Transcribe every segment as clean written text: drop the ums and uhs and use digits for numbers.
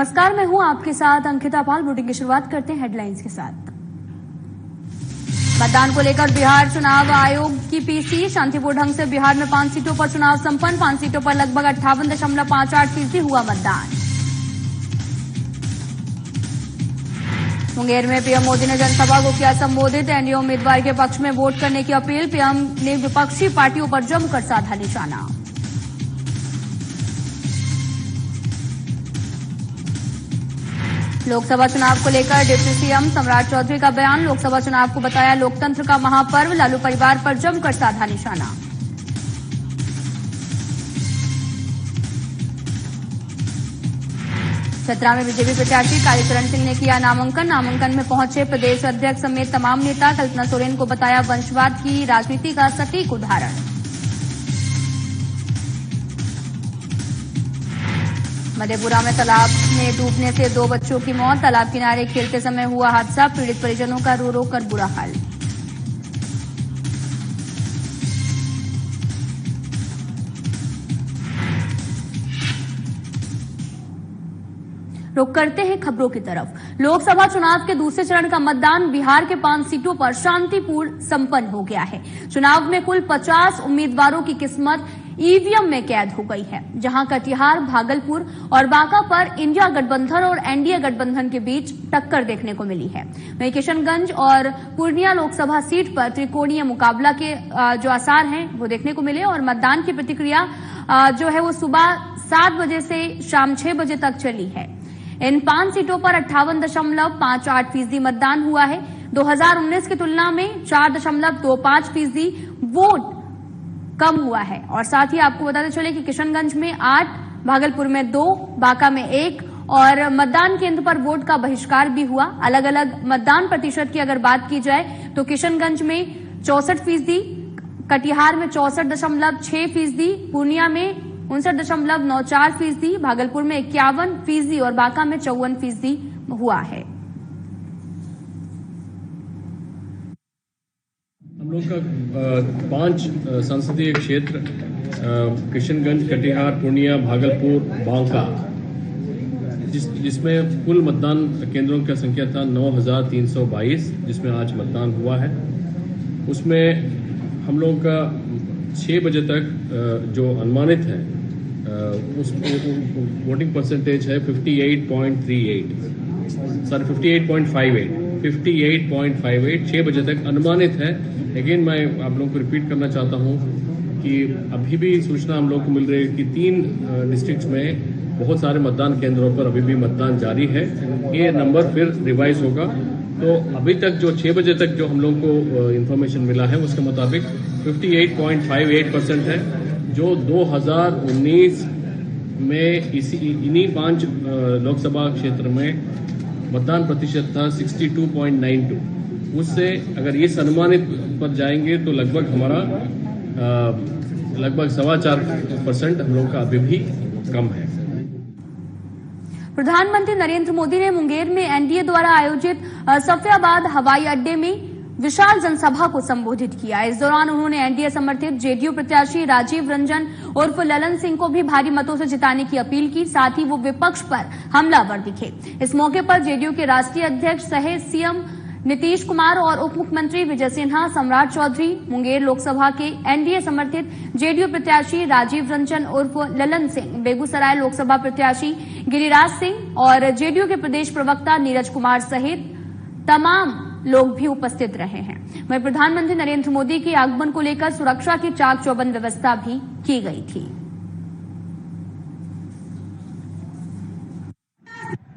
नमस्कार, मैं हूं आपके साथ अंकिता पाल। बुलेटिन की शुरुआत करते हैं हेडलाइंस के साथ। मतदान को लेकर बिहार चुनाव आयोग की पीसी। शांतिपूर्ण ढंग से बिहार में 5 सीटों पर चुनाव संपन्न। 5 सीटों पर लगभग 58.58% हुआ मतदान। मुंगेर में पीएम मोदी ने जनसभा को किया संबोधित। एनडीए उम्मीदवार के पक्ष में वोट करने की अपील। पीएम ने विपक्षी पार्टियों पर जमकर साधा निशाना। लोकसभा चुनाव को लेकर डिप्टी सीएम सम्राट चौधरी का बयान। लोकसभा चुनाव को बताया लोकतंत्र का महापर्व। लालू परिवार पर जमकर साधा निशाना। चतरा में बीजेपी प्रत्याशी कालीचरण सिंह ने किया नामांकन। नामांकन में पहुंचे प्रदेश अध्यक्ष समेत तमाम नेता। कल्पना सोरेन को बताया वंशवाद की राजनीति का सटीक उदाहरण। मधेपुरा में तालाब में डूबने से 2 बच्चों की मौत। तालाब किनारे खेलते समय हुआ हादसा। पीड़ित परिजनों का रो रो कर बुरा हाल। रुक करते हैं खबरों की तरफ। लोकसभा चुनाव के दूसरे चरण का मतदान बिहार के 5 सीटों पर शांतिपूर्ण संपन्न हो गया है। चुनाव में कुल 50 उम्मीदवारों की किस्मत ईवीएम में कैद हो गई है, जहां कटिहार, भागलपुर और बांका पर इंडिया गठबंधन और एनडीए गठबंधन के बीच टक्कर देखने को मिली है। वहीं किशनगंज और पूर्णिया लोकसभा सीट पर त्रिकोणीय मुकाबला के जो आसार हैं वो देखने को मिले और मतदान की प्रतिक्रिया जो है वो सुबह 7 बजे से शाम 6 बजे तक चली है। इन 5 सीटों पर 58.58% मतदान हुआ है। 2019 की तुलना में 4.25% वोट कम हुआ है। और साथ ही आपको बताते चले कि किशनगंज में 8, भागलपुर में 2, बांका में 1 और मतदान केंद्र पर वोट का बहिष्कार भी हुआ। अलग अलग मतदान प्रतिशत की अगर बात की जाए तो किशनगंज में 64%, कटिहार में 64.6%, पूर्णिया में 59.94%, भागलपुर में 51% और बांका में 54% हुआ है। हम लोग का 5 संसदीय क्षेत्र किशनगंज, कटिहार, पूर्णिया, भागलपुर, बांका, जिसमें कुल मतदान केंद्रों की संख्या था 9,322, जिसमें आज मतदान हुआ है। उसमें हम लोग का 6 बजे तक जो अनुमानित है उस वोटिंग परसेंटेज है 58.58 6 बजे तक अनुमानित है। लेकिन मैं आप लोगों को रिपीट करना चाहता हूं कि अभी भी सूचना हम लोग को मिल रही है कि 3 डिस्ट्रिक्ट्स में बहुत सारे मतदान केंद्रों पर अभी भी मतदान जारी है। ये नंबर फिर रिवाइज होगा। तो अभी तक जो 6 बजे तक जो हम लोग को इन्फॉर्मेशन मिला है उसके मुताबिक 58.58% है, जो 2019 में इन्हीं 5 लोकसभा क्षेत्र में मतदान प्रतिशत था 62.92। उससे अगर इस अनुमानित पर जाएंगे तो लगभग हमारा लगभग 4.25% हम लोग का अभी भी कम है। प्रधानमंत्री नरेंद्र मोदी ने मुंगेर में एनडीए द्वारा आयोजित सफियाबाद हवाई अड्डे में विशाल जनसभा को संबोधित किया। इस दौरान उन्होंने एनडीए समर्थित जेडीयू प्रत्याशी राजीव रंजन उर्फ ललन सिंह को भी भारी मतों से जिताने की अपील की। साथ ही वो विपक्ष पर हमलावर दिखे। इस मौके पर जेडीयू के राष्ट्रीय अध्यक्ष सह सीएम नीतीश कुमार और उप मुख्यमंत्री विजय सिन्हा, सम्राट चौधरी, मुंगेर लोकसभा के एनडीए समर्थित जेडीयू प्रत्याशी राजीव रंजन उर्फ ललन सिंह, बेगूसराय लोकसभा प्रत्याशी गिरिराज सिंह और जेडीयू के प्रदेश प्रवक्ता नीरज कुमार सहित तमाम लोग भी उपस्थित रहे हैं। वहीं प्रधानमंत्री नरेंद्र मोदी के आगमन को लेकर सुरक्षा की चाक चौबंद व्यवस्था भी की गई थी।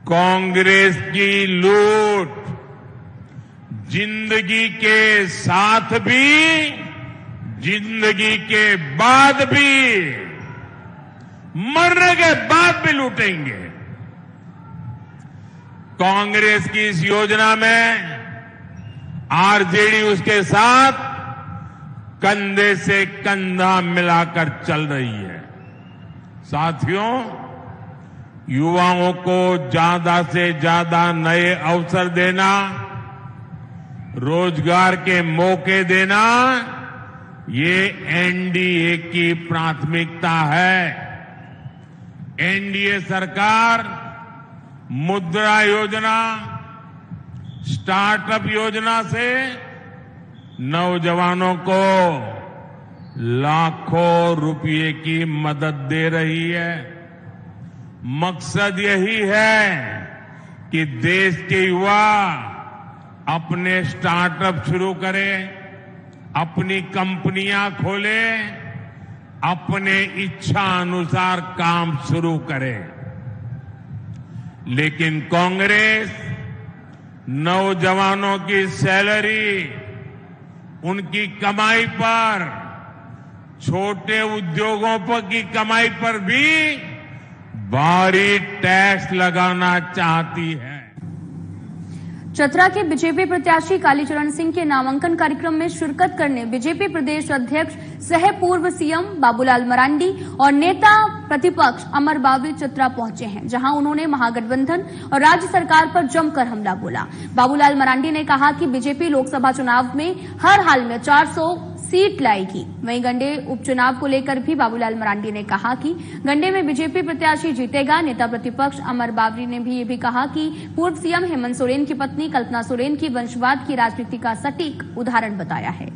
कांग्रेस की लूट जिंदगी के साथ भी, जिंदगी के बाद भी, मरने के बाद भी लूटेंगे। कांग्रेस की इस योजना में आरजेडी उसके साथ कंधे से कंधा मिलाकर चल रही है। साथियों, युवाओं को ज्यादा से ज्यादा नए अवसर देना, रोजगार के मौके देना, ये एनडीए की प्राथमिकता है। एनडीए सरकार मुद्रा योजना, स्टार्टअप योजना से नौजवानों को लाखों रुपए की मदद दे रही है। मकसद यही है कि देश के युवा अपने स्टार्टअप शुरू करें, अपनी कंपनियां खोलें, अपने इच्छा अनुसार काम शुरू करें। लेकिन कांग्रेस नौजवानों की सैलरी, उनकी कमाई पर, छोटे उद्योगों पर की कमाई पर भी भारी टैक्स लगाना चाहती है। चतरा के बीजेपी प्रत्याशी कालीचरण सिंह के नामांकन कार्यक्रम में शिरकत करने बीजेपी प्रदेश अध्यक्ष सह पूर्व सीएम बाबूलाल मरांडी और नेता प्रतिपक्ष अमर बाबरी चतरा पहुंचे हैं, जहां उन्होंने महागठबंधन और राज्य सरकार पर जमकर हमला बोला। बाबूलाल मरांडी ने कहा कि बीजेपी लोकसभा चुनाव में हर हाल में 400 सीट लाएगी। वहीं गंडे उपचुनाव को लेकर भी बाबूलाल मरांडी ने कहा कि गंडे में बीजेपी प्रत्याशी जीतेगा। नेता प्रतिपक्ष अमर बाबरी ने भी ये भी कहा कि पूर्व सीएम हेमंत सोरेन की पत्नी कल्पना सोरेन की वंशवाद की राजनीति का सटीक उदाहरण बताया है।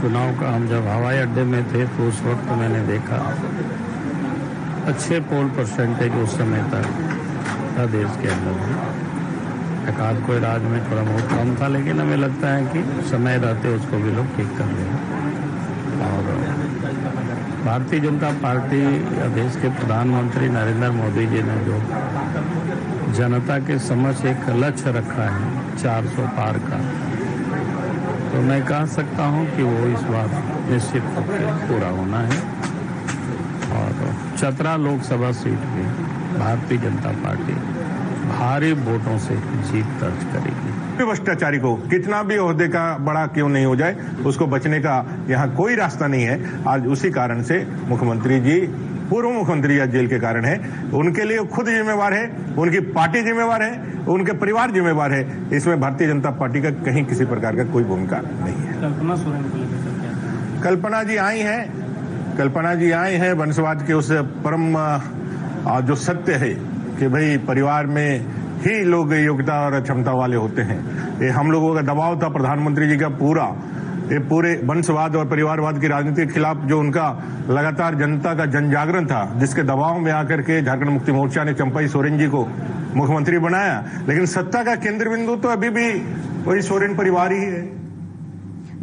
चुनाव का हम जब हवाई अड्डे में थे तो उस वक्त मैंने देखा अच्छे पोल परसेंटेज उस समय तक था देश के अंदर में। एकाध कोई राज्य में थोड़ा बहुत कम था, लेकिन हमें लगता है कि समय रहते उसको भी लोग ठीक कर लेंगे। और भारतीय जनता पार्टी या देश के प्रधानमंत्री नरेंद्र मोदी जी ने जो जनता के समक्ष एक लक्ष्य रखा है 400 पार का, तो मैं कह सकता हूं कि वो इस बार निश्चित रूप से पूरा होना है। और चतरा लोकसभा सीट में भारतीय जनता पार्टी भारी वोटों से जीत दर्ज करेगी। भ्रष्टाचारी को कितना भी ओहदे का बड़ा क्यों नहीं हो जाए, उसको बचने का यहाँ कोई रास्ता नहीं है। आज उसी कारण से मुख्यमंत्री जी, पूर्व मुख्यमंत्री या जेल के कारण है, उनके लिए खुद जिम्मेवार है, उनकी पार्टी जिम्मेवार है, उनके परिवार जिम्मेवार है। इसमें भारतीय जनता पार्टी का कहीं किसी प्रकार का कोई भूमिका नहीं है। कल्पना सोरेन को लेकर कल्पना जी आई हैं वंशवाद के उस परम जो सत्य है कि भाई परिवार में ही लोग योग्यता और क्षमता वाले होते हैं। ये हम लोगों का दबाव था प्रधानमंत्री जी का पूरे वंशवाद और परिवारवाद की राजनीति के खिलाफ, जो उनका लगातार जनता का जन जागरण था, जिसके दबाव में आकर के झारखंड मुक्ति मोर्चा ने चंपाई सोरेन जी को मुख्यमंत्री बनाया। लेकिन सत्ता का केंद्र बिंदु तो अभी भी वही सोरेन परिवार ही है।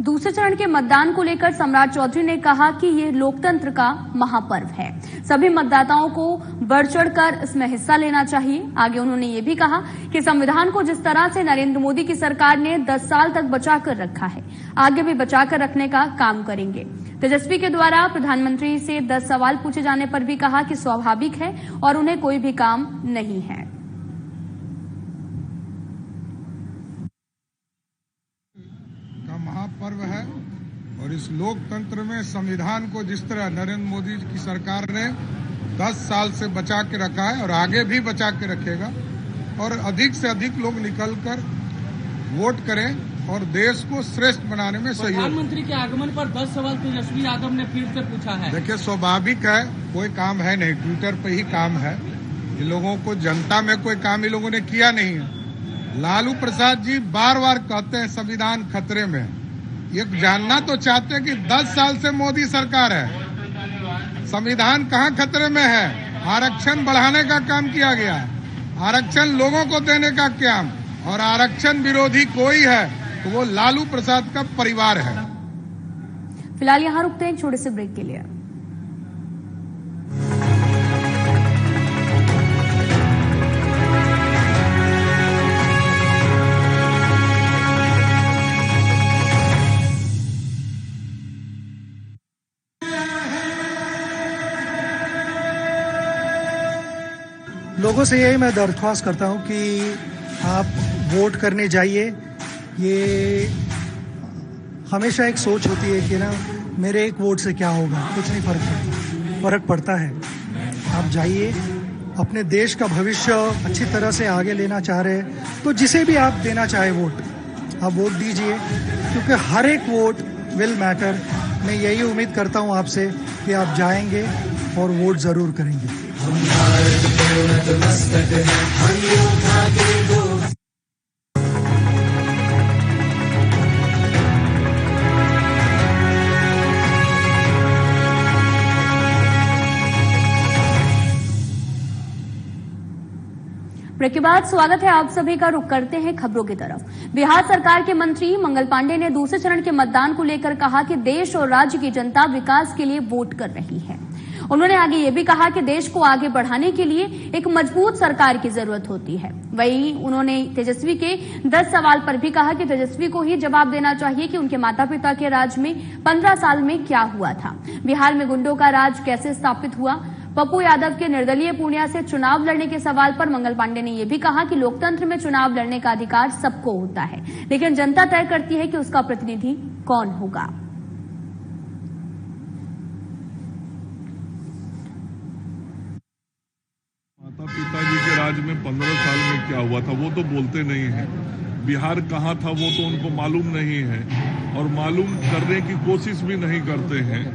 दूसरे चरण के मतदान को लेकर सम्राट चौधरी ने कहा कि ये लोकतंत्र का महापर्व है, सभी मतदाताओं को बढ़ चढ़कर इसमें हिस्सा लेना चाहिए। आगे उन्होंने ये भी कहा कि संविधान को जिस तरह से नरेंद्र मोदी की सरकार ने 10 साल तक बचाकर रखा है, आगे भी बचाकर रखने का काम करेंगे। तेजस्वी के द्वारा प्रधानमंत्री से 10 सवाल पूछे जाने पर भी कहा कि स्वाभाविक है और उन्हें कोई भी काम नहीं है। महापर्व है और इस लोकतंत्र में संविधान को जिस तरह नरेंद्र मोदी की सरकार ने 10 साल से बचा के रखा है और आगे भी बचा के रखेगा, और अधिक से अधिक लोग निकलकर वोट करें और देश को श्रेष्ठ बनाने में सहयोग। प्रधानमंत्री के आगमन पर 10 सवाल तेजस्वी यादव ने फिर से पूछा है। देखिए, स्वाभाविक है, कोई काम है नहीं, ट्विटर पे ही काम है। ये लोगों को जनता में कोई काम ये लोगों ने किया नहीं है। लालू प्रसाद जी बार बार कहते हैं संविधान खतरे में। ये जानना तो चाहते हैं कि 10 साल से मोदी सरकार है, संविधान कहाँ खतरे में है? आरक्षण बढ़ाने का काम किया गया, आरक्षण लोगों को देने का काम, और आरक्षण विरोधी कोई है तो वो लालू प्रसाद का परिवार है। फिलहाल यहाँ रुकते हैं एक छोटे से ब्रेक के लिए। लोगों से यही मैं दरख्वास्त करता हूं कि आप वोट करने जाइए। ये हमेशा एक सोच होती है कि ना मेरे एक वोट से क्या होगा, कुछ नहीं फर्क पड़ता है। आप जाइए, अपने देश का भविष्य अच्छी तरह से आगे लेना चाह रहे हैं तो जिसे भी आप देना चाहे वोट, आप वोट दीजिए, क्योंकि हर एक वोट विल मैटर। मैं यही उम्मीद करता हूं आपसे कि आप जाएंगे और वोट जरूर करेंगे। ब्रेक के बाद स्वागत है आप सभी का। रुक करते हैं खबरों की तरफ। बिहार सरकार के मंत्री मंगल पांडे ने दूसरे चरण के मतदान को लेकर कहा कि देश और राज्य की जनता विकास के लिए वोट कर रही है। उन्होंने आगे ये भी कहा कि देश को आगे बढ़ाने के लिए एक मजबूत सरकार की जरूरत होती है। वहीं उन्होंने तेजस्वी के 10 सवाल पर भी कहा कि तेजस्वी को ही जवाब देना चाहिए कि उनके माता पिता के राज में 15 साल में क्या हुआ था, बिहार में गुंडों का राज कैसे स्थापित हुआ। पप्पू यादव के निर्दलीय पूर्णिया से चुनाव लड़ने के सवाल पर मंगल पांडे ने यह भी कहा कि लोकतंत्र में चुनाव लड़ने का अधिकार सबको होता है, लेकिन जनता तय करती है कि उसका प्रतिनिधि कौन होगा। माता पिताजी के राज में 15 साल में क्या हुआ था वो तो बोलते नहीं है। बिहार कहाँ था वो तो उनको मालूम नहीं है और मालूम करने की कोशिश भी नहीं करते हैं।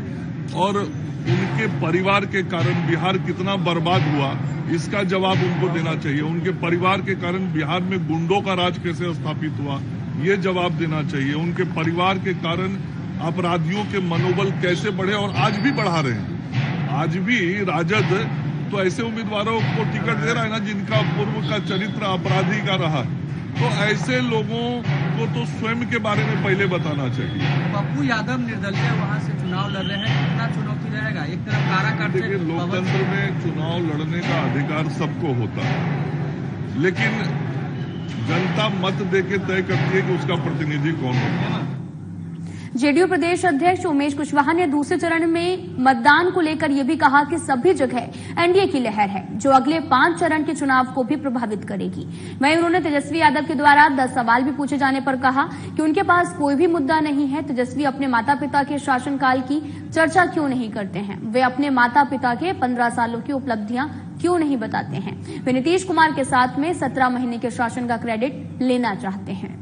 और उनके परिवार के कारण बिहार कितना बर्बाद हुआ इसका जवाब उनको देना चाहिए। उनके परिवार के कारण बिहार में गुंडों का राज कैसे स्थापित हुआ ये जवाब देना चाहिए। उनके परिवार के कारण अपराधियों के मनोबल कैसे बढ़े और आज भी बढ़ा रहे हैं। आज भी राजद तो ऐसे उम्मीदवारों को टिकट दे रहा है ना जिनका पूर्व का चरित्र अपराधी का रहा। तो ऐसे लोगों को तो स्वयं के बारे में पहले बताना चाहिए। पप्पू यादव निर्दलीय वहां से चुनाव लड़ रहे हैं, कितना चुनौती रहेगा? एक तरफ काराकाट से देखिए, लोकतंत्र में चुनाव लड़ने का अधिकार सबको होता है, लेकिन जनता मत देके तय करती है कि उसका प्रतिनिधि कौन होगा। जेडीयू प्रदेश अध्यक्ष उमेश कुशवाहा ने दूसरे चरण में मतदान को लेकर यह भी कहा कि सभी जगह एनडीए की लहर है जो अगले 5 चरण के चुनाव को भी प्रभावित करेगी। वहीं उन्होंने तेजस्वी यादव के द्वारा 10 सवाल भी पूछे जाने पर कहा कि उनके पास कोई भी मुद्दा नहीं है। तेजस्वी अपने माता पिता के शासनकाल की चर्चा क्यों नहीं करते हैं? वे अपने माता पिता के 15 सालों की उपलब्धियां क्यों नहीं बताते हैं? वे नीतीश कुमार के साथ में 17 महीने के शासन का क्रेडिट लेना चाहते हैं।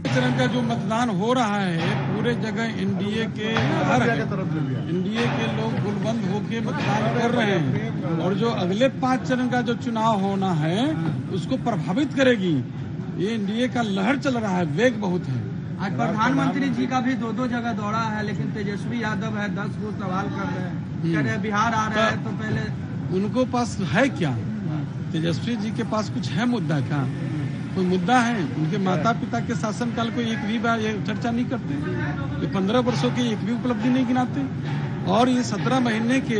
चरण का जो मतदान हो रहा है पूरे जगह एनडीए के एनडीए के लोग गुलबंद होकर मतदान कर रहे हैं और जो अगले 5 चरण का जो चुनाव होना है उसको प्रभावित करेगी। ये एनडीए का लहर चल रहा है, वेग बहुत है। आज प्रधानमंत्री जी का भी 2 जगह दौड़ा है, लेकिन तेजस्वी यादव है 10 को सवाल कर रहे हैं, कह रहे बिहार आ रहे हैं तो पहले उनको पास है क्या? तेजस्वी जी के पास कुछ है मुद्दा क्या? कोई मुद्दा है? उनके माता पिता के शासनकाल को एक भी बार ये चर्चा नहीं करते। ये 15 वर्षों की एक भी उपलब्धि नहीं गिनाते और ये 17 महीने के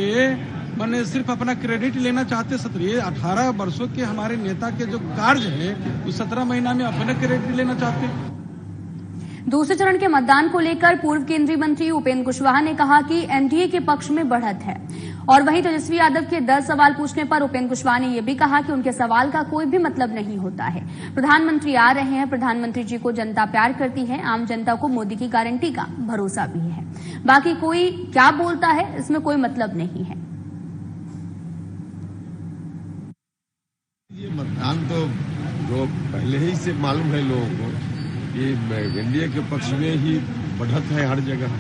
मैंने सिर्फ अपना क्रेडिट लेना चाहते। 18 वर्षों के हमारे नेता के जो कार्य है उस 17 महीना में अपना क्रेडिट लेना चाहते। दूसरे चरण के मतदान को लेकर पूर्व केंद्रीय मंत्री उपेंद्र कुशवाहा ने कहा कि एनडीए के पक्ष में बढ़त है और वहीं तेजस्वी यादव के 10 सवाल पूछने पर उपेंद्र कुशवाहा ने यह भी कहा कि उनके सवाल का कोई भी मतलब नहीं होता है। प्रधानमंत्री आ रहे हैं, प्रधानमंत्री जी को जनता प्यार करती है, आम जनता को मोदी की गारंटी का भरोसा भी है। बाकी कोई क्या बोलता है इसमें कोई मतलब नहीं है। ये मतदान तो जो पहले ही से मालूम है लोगों को कि एनडीए के पक्ष में ही बढ़त है हर जगह।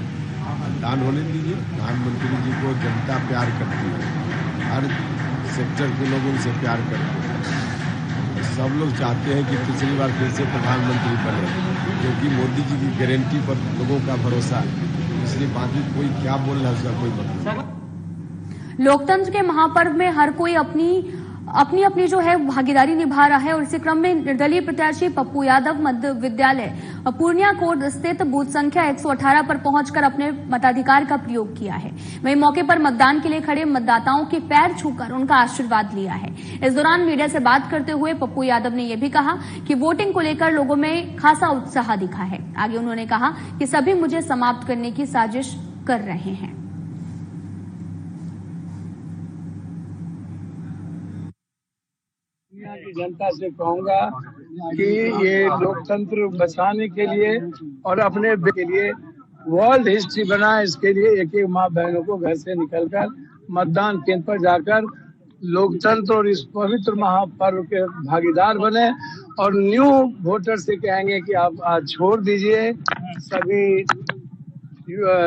मतदान होने दीजिए। प्रधानमंत्री जी को जनता प्यार करती है, हर सेक्टर के लोग उनसे प्यार करते हैं। सब लोग चाहते हैं कि पिछली बार फिर से प्रधानमंत्री बने, क्योंकि मोदी जी की गारंटी पर लोगों का भरोसा है। इसलिए बाकी कोई क्या बोल रहा है उसका कोई मतलब। लोकतंत्र के महापर्व में हर कोई अपनी जो है भागीदारी निभा रहा है और इसी क्रम में निर्दलीय प्रत्याशी पप्पू यादव मध्य विद्यालय पूर्णिया कोट स्थित बूथ संख्या 118 पर पहुंचकर अपने मताधिकार का प्रयोग किया है। वहीं मौके पर मतदान के लिए खड़े मतदाताओं के पैर छूकर उनका आशीर्वाद लिया है। इस दौरान मीडिया से बात करते हुए पप्पू यादव ने यह भी कहा कि वोटिंग को लेकर लोगों में खासा उत्साह दिखा है। आगे उन्होंने कहा कि सभी मुझे समाप्त करने की साजिश कर रहे हैं। की जनता से कहूंगा कि ये लोकतंत्र बचाने के लिए और अपने के लिए वर्ल्ड हिस्ट्री बनाए, इसके लिए एक माँ बहनों को घर से निकलकर मतदान केंद्र पर जाकर लोकतंत्र और इस पवित्र महापर्व के भागीदार बने और न्यू वोटर से कहेंगे कि आप आज छोड़ दीजिए सभी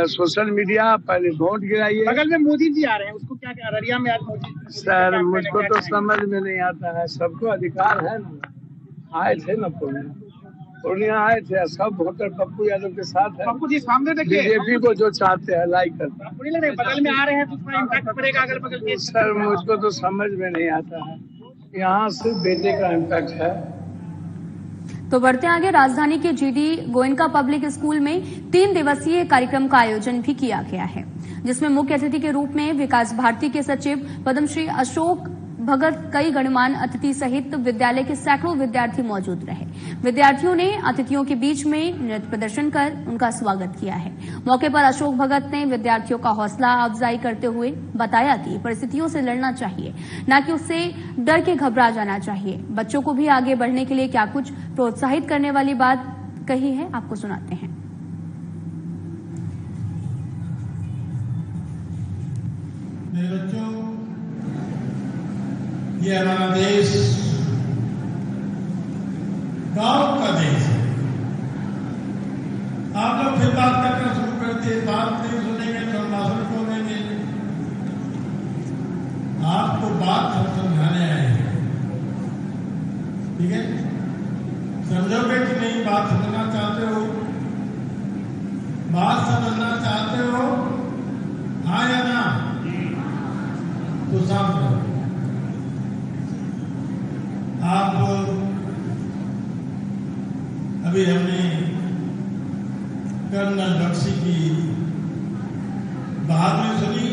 सोशल मीडिया, पहले वोट गिराइए। बगल में मोदी जी आ रहे हैं, उसको क्या अररिया में आज मोदी सर मुझको तो समझ में नहीं आता है, सबको अधिकार है ना। आए थे ना पूर्णिया आए थे, सब वोटर पप्पू यादव के साथ है। पप्पू जी सामने देखिए, बीजेपी को जो चाहते हैं लाइक करते हैं। आपको नहीं लग रहा बगल में आ रहे हैं तो उसका इम्पैक्ट पड़ेगा अगल बगल के? सर मुझको तो समझ में नहीं आता है, यहाँ सिर्फ बेटे का इम्पैक्ट है। तो बढ़ते आगे, राजधानी के जीडी गोयनका पब्लिक स्कूल में 3 दिवसीय कार्यक्रम का आयोजन भी किया गया है, जिसमें मुख्य अतिथि के रूप में विकास भारती के सचिव पद्मश्री अशोक भगत, कई गणमान्य अतिथि सहित विद्यालय के सैकड़ों विद्यार्थी मौजूद रहे। विद्यार्थियों ने अतिथियों के बीच में नृत्य प्रदर्शन कर उनका स्वागत किया है। मौके पर अशोक भगत ने विद्यार्थियों का हौसला अफजाई करते हुए बताया कि परिस्थितियों से लड़ना चाहिए, न कि उससे डर के घबरा जाना चाहिए। बच्चों को भी आगे बढ़ने के लिए क्या कुछ प्रोत्साहित करने वाली बात कही है, आपको सुनाते हैं। मेरे बच्चों, ये हमारा देश गांव का देश है। आप लोग फिर बात करना शुरू करते, बात नहीं सुनेंगे तो भाषण को देंगे। आपको बात हम समझाने आए हैं, ठीक है? समझोगे कि नहीं? बात समझना चाहते हो? बात समझना चाहते हो? हाँ या ना? तो साफ करो। आप अभी हमने कर्नल बख्शी की बहादुरी सुनी।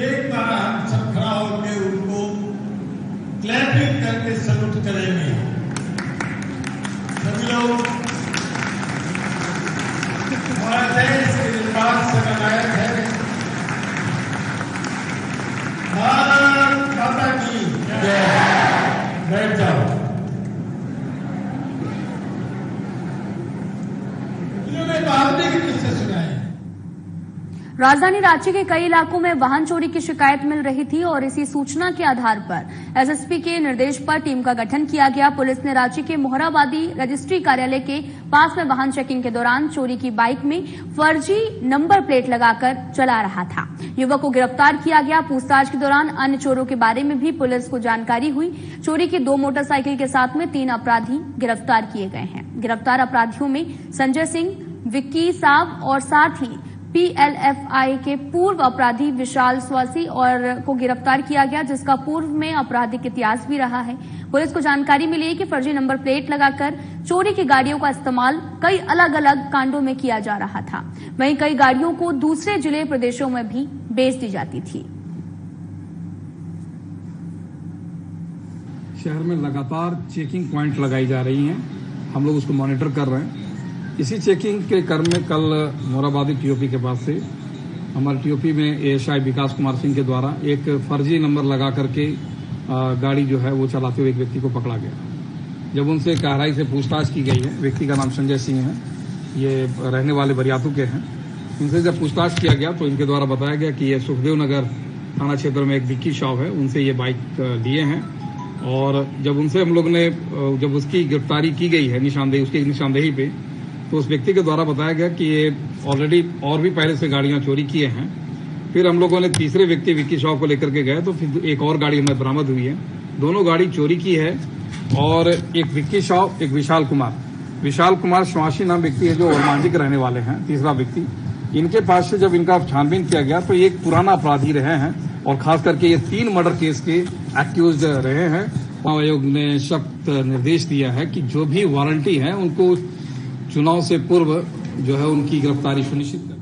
एक बार हम सब खड़ा होकर उनको क्लैपिंग करके सल्यूट करेंगे। सभी लोग हमारे देश के निर्माण से नायक है। भारत माता की जय। बैठ जाओ। इन्होंने बहादुरी के किस्से सुनाए। राजधानी रांची के कई इलाकों में वाहन चोरी की शिकायत मिल रही थी और इसी सूचना के आधार पर एसएसपी के निर्देश पर टीम का गठन किया गया। पुलिस ने रांची के मोहराबादी रजिस्ट्री कार्यालय के पास में वाहन चेकिंग के दौरान चोरी की बाइक में फर्जी नंबर प्लेट लगाकर चला रहा था। युवक को गिरफ्तार किया गया। पूछताछ के दौरान अन्य चोरों के बारे में भी पुलिस को जानकारी हुई। चोरी की 2 मोटरसाइकिल के साथ में 3 अपराधी गिरफ्तार किए गए हैं। गिरफ्तार अपराधियों में संजय सिंह, विक्की साव और साथ ही पीएलएफआई के पूर्व अपराधी विशाल स्वासी और को गिरफ्तार किया गया, जिसका पूर्व में आपराधिक इतिहास भी रहा है। पुलिस को जानकारी मिली है कि फर्जी नंबर प्लेट लगाकर चोरी की गाड़ियों का इस्तेमाल कई अलग अलग कांडों में किया जा रहा था। वहीं कई गाड़ियों को दूसरे जिले प्रदेशों में भी बेच दी जाती थी। शहर में लगातार चेकिंग पॉइंट लगाई जा रही हैं, हम लोग उसको मॉनिटर कर रहे हैं। इसी चेकिंग के क्रम में कल मोराबादी टीओपी के पास से हमारे टीओपी में एएसआई विकास कुमार सिंह के द्वारा एक फर्जी नंबर लगा करके गाड़ी जो है वो चलाते हुए एक व्यक्ति को पकड़ा गया। जब उनसे गहराई से पूछताछ की गई है, व्यक्ति का नाम संजय सिंह है, ये रहने वाले बरियातू के हैं। इनसे जब पूछताछ किया गया तो इनके द्वारा बताया गया कि ये सुखदेव नगर थाना क्षेत्र में एक विक्की शॉप है, उनसे ये बाइक लिए हैं। और जब उनसे हम लोग ने जब उसकी गिरफ्तारी की गई है निशानदेही, उसकी निशानदेही पे, तो उस व्यक्ति के द्वारा बताया गया कि ये ऑलरेडी और भी पहले से गाड़ियां चोरी किए हैं। फिर हम लोगों ने तीसरे व्यक्ति विक्की शॉप को लेकर के गए तो फिर एक और गाड़ी हमें बरामद हुई है। दोनों गाड़ी चोरी की है और एक विक्की शॉप, एक विशाल कुमार स्वासी नाम व्यक्ति है जो ओरमांझी के रहने वाले हैं। तीसरा व्यक्ति, इनके पास से जब इनका छानबीन किया गया तो ये एक पुराना अपराधी रहे हैं और खास करके ये 3 मर्डर केस के एक्यूज रहे हैं। आयोग ने सख्त निर्देश दिया है कि जो भी वारंटी है उनको चुनाव से पूर्व जो है उनकी गिरफ्तारी सुनिश्चित करें।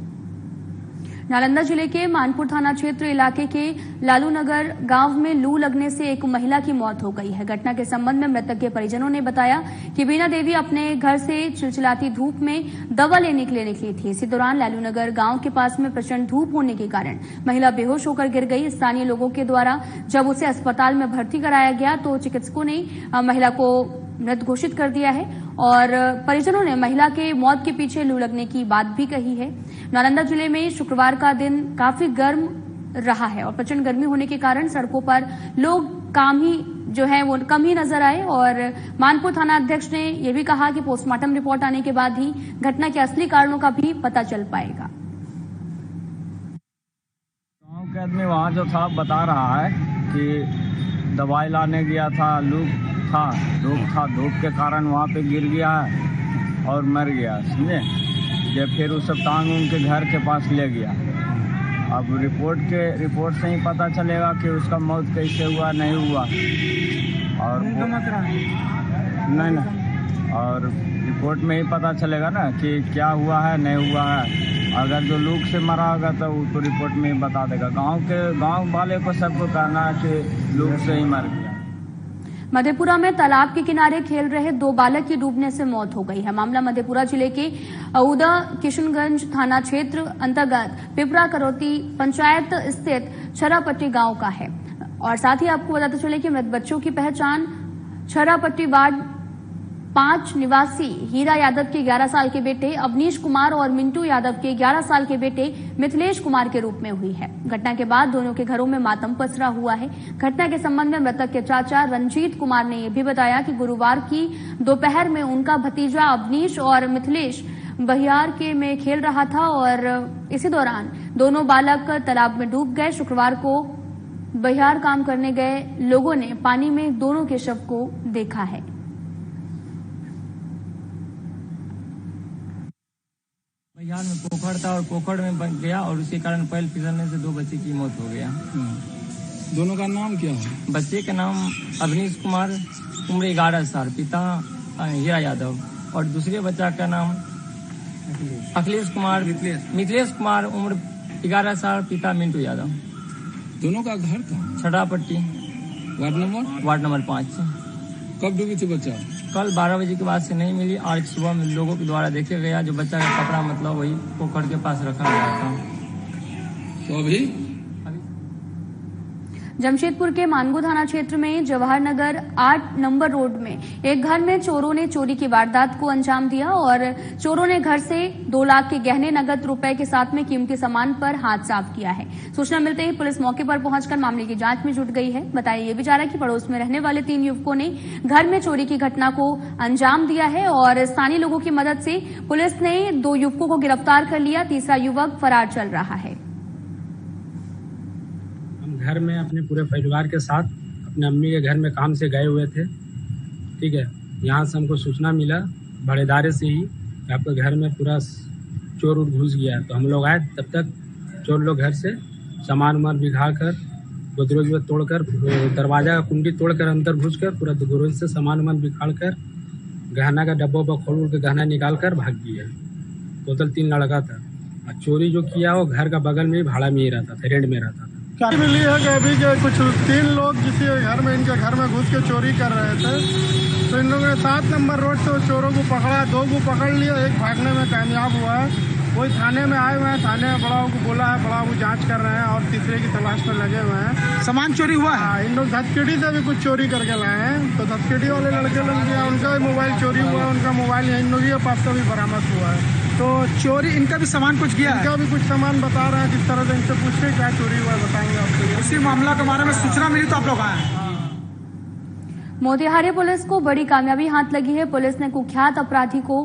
नालंदा जिले के मानपुर थाना क्षेत्र इलाके के लालू नगर गांव में लू लगने से एक महिला की मौत हो गई है। घटना के संबंध में मृतक के परिजनों ने बताया कि बीना देवी अपने घर से चिलचिलाती धूप में दवा लेने के लिए निकली थी। इसी दौरान लालू नगर गांव के पास में प्रचंड धूप होने के कारण महिला बेहोश होकर गिर गई। स्थानीय लोगों के द्वारा जब उसे अस्पताल में भर्ती कराया गया तो चिकित्सकों ने महिला को मृत घोषित कर दिया है और परिजनों ने महिला के मौत के पीछे लू लगने की बात भी कही है। नालंदा जिले में शुक्रवार का दिन काफी गर्म रहा है और प्रचंड गर्मी होने के कारण सड़कों पर लोग कम ही नजर आए। और मानपुर थाना अध्यक्ष ने यह भी कहा कि पोस्टमार्टम रिपोर्ट आने के बाद ही घटना के असली कारणों का भी पता चल पाएगा। गांव के आदमी वहाँ जो था बता रहा है कि दवाई लाने गया था, धूप था, धूप के कारण वहाँ पे गिर गया है और मर गया, समझे। ये फिर उस टांग उनके घर के पास ले गया। अब रिपोर्ट से ही पता चलेगा कि उसका मौत कैसे हुआ, नहीं हुआ। और नहीं और रिपोर्ट में ही पता चलेगा ना कि क्या हुआ है, नहीं हुआ है। अगर जो लूक से मरा होगा तो वो तो रिपोर्ट में ही बता देगा। गांव वाले को सबको कहना है कि लूक से ही मर गया। मधेपुरा में तालाब के किनारे खेल रहे 2 बालक की डूबने से मौत हो गई है। मामला मधेपुरा जिले के औदा किशनगंज थाना क्षेत्र अंतर्गत पिपरा करौती पंचायत स्थित छरापट्टी गांव का है। और साथ ही आपको बताते चले कि मृत बच्चों की पहचान छरापट्टी वार्ड 5 निवासी हीरा यादव के 11 साल के बेटे अवनीश कुमार और मिंटू यादव के 11 साल के बेटे मिथिलेश कुमार के रूप में हुई है। घटना के बाद दोनों के घरों में मातम पसरा हुआ है। घटना के संबंध में मृतक के चाचा रंजीत कुमार ने यह भी बताया कि गुरुवार की दोपहर में उनका भतीजा अवनीश और मिथिलेश बहियार में खेल रहा था और इसी दौरान दोनों बालक तालाब में डूब गए। शुक्रवार को बहियार काम करने गए लोगों ने पानी में दोनों के शव को देखा है। बहियार में पोखर था और पोखर में बन गया और उसी कारण पैर फिसलने से 2 बच्चे की मौत हो गया। दोनों का नाम क्या है? बच्चे का नाम अवनीश कुमार, उम्र 11 साल, पिता हीरा यादव, और दूसरे बच्चा का नाम मिथिलेश कुमार, उम्र 11 साल, पिता मिंटू यादव। दोनों का घर कहाँ? छड़ापट्टी, वार्ड नंबर 5। कब डूबी थी बच्चा? कल 12 बजे के बाद से नहीं मिली। आज सुबह में लोगों के द्वारा देखा गया जो बच्चा का कपड़ा मतलब वही पोखर के पास रखा गया था। तो अभी जमशेदपुर के मानगो थाना क्षेत्र में जवाहर नगर 8 नंबर रोड में एक घर में चोरों ने चोरी की वारदात को अंजाम दिया और चोरों ने घर से 2 लाख के गहने, नगद रुपए के साथ में कीमती सामान पर हाथ साफ किया है। सूचना मिलते ही पुलिस मौके पर पहुंचकर मामले की जांच में जुट गई है। बताया ये भी जा रहा है कि पड़ोस में रहने वाले 3 युवकों ने घर में चोरी की घटना को अंजाम दिया है और स्थानीय लोगों की मदद से पुलिस ने 2 युवकों को गिरफ्तार कर लिया। तीसरा युवक फरार चल रहा है। घर में अपने पूरे परिवार के साथ अपने अम्मी के घर में काम से गए हुए थे। ठीक है, यहाँ से हमको सूचना मिला बड़ेदारे से ही कि आपके घर में पूरा चोर घुस गया। तो हम लोग आए, तब तक चोर लोग घर से सामान वामान बिखा कर, गोदरेज में तोड़कर, दरवाजा का कुंडी तोड़कर अंदर घुस कर पूरा गोदरेज से सामान वामान बिखाड़ कर गहना का डब्बा पर खोल के गहना निकाल कर भाग गया। टोटल 3 लड़का था और चोरी जो किया वो घर का बगल में ही भाड़ा में ही रहता था, रेंट में रहता था। मिली है कि अभी के कुछ 3 लोग किसी घर में इनके घर में घुस के चोरी कर रहे थे, तो इन लोगों ने 7 नंबर रोड से चोरों को पकड़ा, 2 को पकड़ लिया, एक भागने में कामयाब हुआ है। वही थाने में आए हुए हैं, थाने में बड़ा को बोला है, बड़ा को जांच कर रहे हैं और तीसरे की तलाश में लगे हुए हैं। सामान चोरी हुआ है? इन लोग धतकेड़ी से भी कुछ चोरी करके लाए हैं। तो धतकेड़ी वाले लड़के लोग गया, उनका भी मोबाइल चोरी हुआ, उनका मोबाइल इन लोगों के पास का भी बरामद हुआ है। तो चोरी इनका भी सामान कुछ किया है? इनका भी कुछ सामान बता रहे हैं, किस तरह से इनसे पूछ के क्या चोरी हुआ बताएंगे आपको। इसी मामला के बारे में सूचना मिली तो आप लोग आए। मोतिहारी पुलिस को बड़ी कामयाबी हाथ लगी है। पुलिस ने कुख्यात अपराधी को,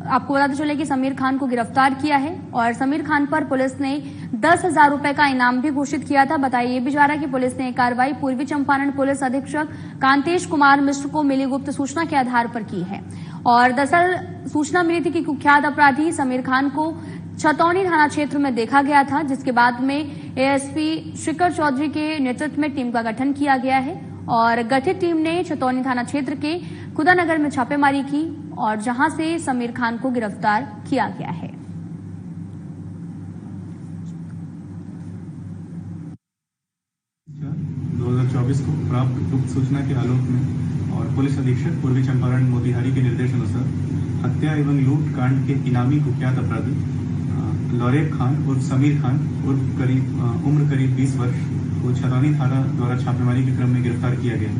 आपको बताते चले कि समीर खान को गिरफ्तार किया है और समीर खान पर पुलिस ने 10,000 रुपए का इनाम भी घोषित किया था। बताया ये भी जा रहा है कि पुलिस ने कार्रवाई पूर्वी चंपारण पुलिस अधीक्षक कांतेश कुमार मिश्र को मिली गुप्त सूचना के आधार पर की है। और दरअसल सूचना मिली थी कि कुख्यात अपराधी समीर खान को छतौनी थाना क्षेत्र में देखा गया था, जिसके बाद में एएसपी शिखर चौधरी के नेतृत्व में टीम का गठन किया गया है और गठित टीम ने छतौनी थाना क्षेत्र के खुदानगर में छापेमारी की और जहां से समीर खान को गिरफ्तार किया गया है। को प्राप्त गुप्त सूचना के आलोक में और पुलिस अधीक्षक पूर्वी चंपारण मोतिहारी के निर्देश अनुसार हत्या एवं लूट कांड के इनामी कुख्यात अपराधी लौरेब खान उर्फ समीर खान उर्फ उम्र करीब 20 वर्ष को छतौनी थाना द्वारा छापेमारी के क्रम में गिरफ्तार किया गया।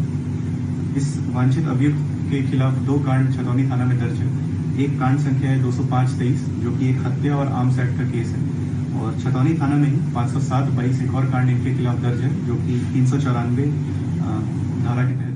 इस वांछित अभियुक्त के खिलाफ 2 कांड छतौनी थाना में दर्ज है। एक कांड संख्या है 205-23 जो कि एक हत्या और आर्म्स एक्ट का केस है और छतौनी थाना में ही 507/22 एक और कांड इनके खिलाफ दर्ज है, जो कि 394 धारा के तहत।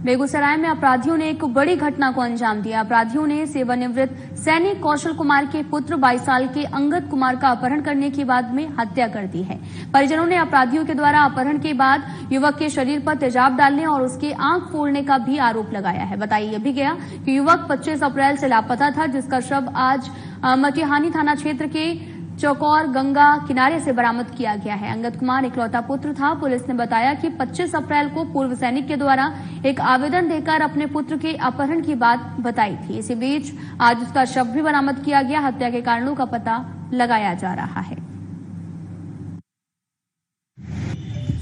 बेगूसराय में अपराधियों ने एक बड़ी घटना को अंजाम दिया। अपराधियों ने सेवानिवृत्त सैनिक कौशल कुमार के पुत्र 22 साल के अंगद कुमार का अपहरण करने के बाद में हत्या कर दी है। परिजनों ने अपराधियों के द्वारा अपहरण के बाद युवक के शरीर पर तेजाब डालने और उसके आंख फोड़ने का भी आरोप लगाया है। बताया यह भी गया कि युवक 25 अप्रैल से लापता था, जिसका शव आज मटिहानी थाना क्षेत्र के चौकोर गंगा किनारे से बरामद किया गया है। अंगद कुमार इकलौता पुत्र था। पुलिस ने बताया कि 25 अप्रैल को पूर्व सैनिक के द्वारा एक आवेदन देकर अपने पुत्र के अपहरण की बात बताई थी। इसी बीच आज उसका शव भी बरामद किया गया। हत्या के कारणों का पता लगाया जा रहा है।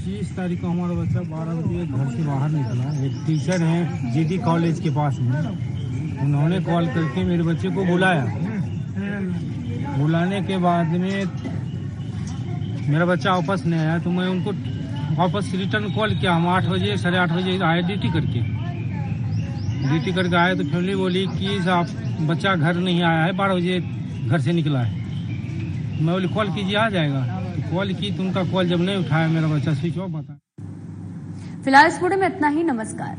30 तारीख को हमारा बच्चा 12 बजे घर से बाहर निकला। एक टीचर है जीडी कॉलेज के पास में, उन्होंने कॉल करके मेरे बच्चे को बुलाया। बुलाने के बाद में मेरा बच्चा वापस नहीं आया, तो मैं उनको वापस रिटर्न कॉल किया। हम 8 बजे 8:30 बजे आए ड्यूटी करके आए, तो फैमिली बोली कि साहब बच्चा घर नहीं आया है, 12 बजे घर से निकला है। मैं बोली कॉल कीजिए, आ जाएगा। तो कॉल की तो उनका कॉल जब नहीं उठाया, मेरा बच्चा स्विच ऑफ बता। फिलहाल इस वीडियो में इतना ही। नमस्कार।